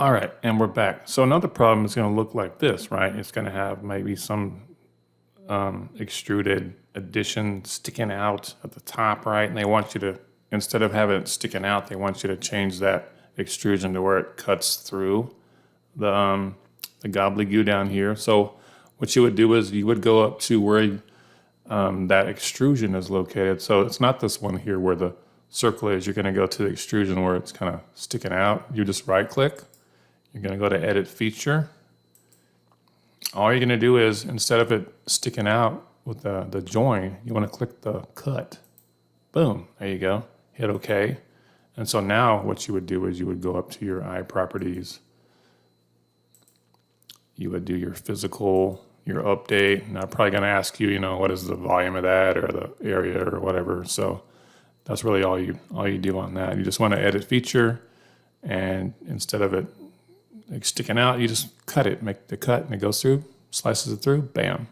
All right, and we're back. So another problem is going to look like this, right? It's going to have maybe some extruded addition sticking out at the top, right? And they want you to, instead of having it sticking out, they want you to change that extrusion to where it cuts through the gobbledygook down here. So what you would do is you would go up to where that extrusion is located. So it's not this one here where the circle is. You're going to go to the extrusion where it's kind of sticking out. You just right click. You're going to go to Edit Feature. All you're going to do is, instead of it sticking out with the join, you want to click the cut. Boom, there you go. Hit OK. And so now what you would do is you would go up to your eye properties. You would do your physical, your update. And I'm probably going to ask you, what is the volume of that or the area or whatever. So that's really all you do on that. You just want to Edit Feature, and instead of it like sticking out, you just cut it, make the cut, and it goes through, slices it through, bam.